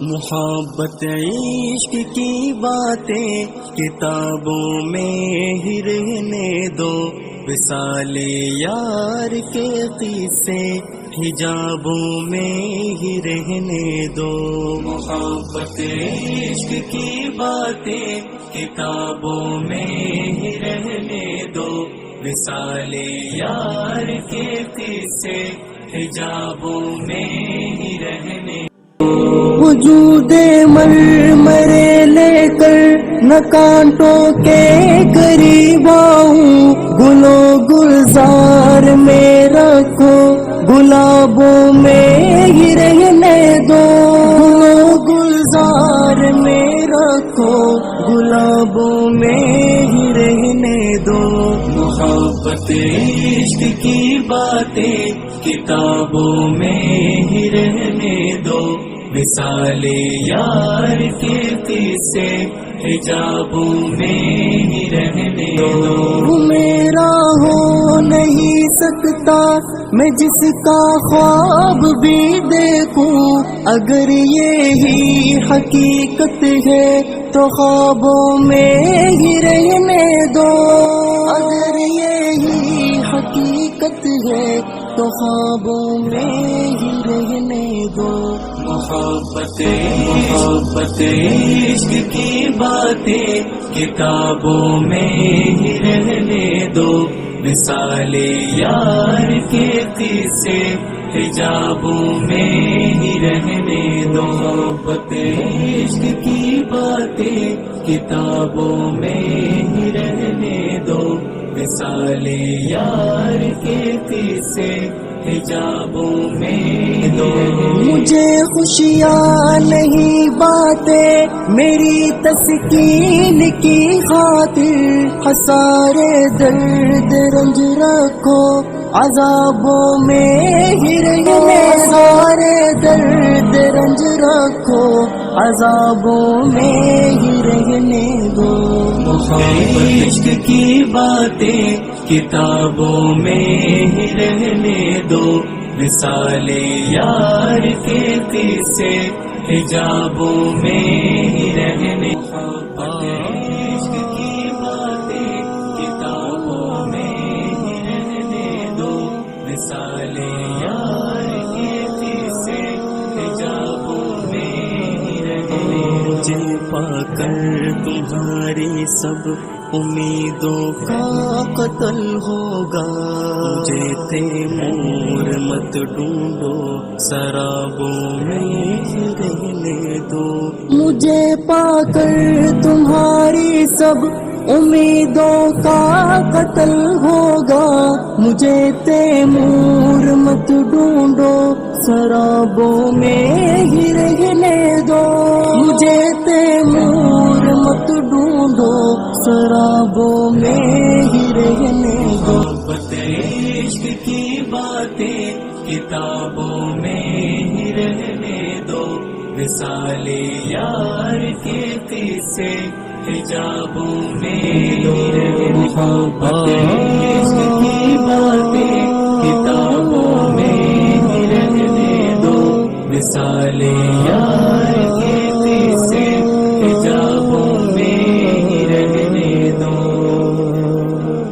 محبت عشق کی باتیں کتابوں میں ہی رہنے دو، وصال یار کے قصے حجابوں میں ہی رہنے دو۔ محبت عشق کی باتیں کتابوں میں ہی رہنے دو، وصال یار کے قصے حجابوں میں ہی رہنے دو۔ وجود مرمرے لے کر نہ کانٹوں کے قریب آؤں، گلو گلزار میں رکھو گلابوں میں ہی رہنے دو، گلو گلزار میں رکھو گلابوں میں ہی رہنے دو۔ محبت عشق کی باتیں کتابوں میں ہی رہنے دو، وصال یار کے قصے حجابوں میں ہی رہنے دو۔ میرا ہو نہیں سکتا میں جس کا خواب بھی دیکھوں، اگر یہی حقیقت ہے تو خوابوں میں ہی رہنے دو، اگر یہی حقیقت ہے تو خوابوں میں ہی رہنے دو۔ محبت عشق کی باتیں کتابوں میں ہی رہنے دو، وصال یار کے قصے حجابوں میں ہی رہنے دو۔ محبت عشق کی باتیں کتابوں میں ہی رہنے دو، وصال یار کے قصے حجابوں میں دو۔ مجھے خوشیاں نہیں باتیں میری تسکین کی خاطر، خسارے درد رنج رکھو عذابوں میں ہی رہنے، سارے درد رنج رکھو عذابوں میں ہی رہنے دو۔ عشق کی باتیں کتابوں میں ہی رہنے دو، وصال یار کے قصے حجابوں میں ہی رہنے دو۔ عشق کی باتیں کتابوں میں ہی رہنے دو، وصال یار کے قصے حجابوں میں ہی رہنے دو۔ مجھے پا کر تمہاری سب امیدوں کا قتل ہوگا، مجھے تیمور مت ڈھونڈو سرابوں میں ہی رہنے دو۔ مجھے پا کر تمہاری سب امیدوں کا قتل ہوگا، مجھے تیمور مت ڈھونڈو سرابوں میں ہی رہنے دو، مجھے تیمور مت ڈھونڈو سرابوں میں ہی رہنے دو۔ محبت عشق کی باتیں کتابوں میں ہی رہنے دو، وصال یار کے قصے حجابوں میں ہی رہنے دو۔ محبت عشق کی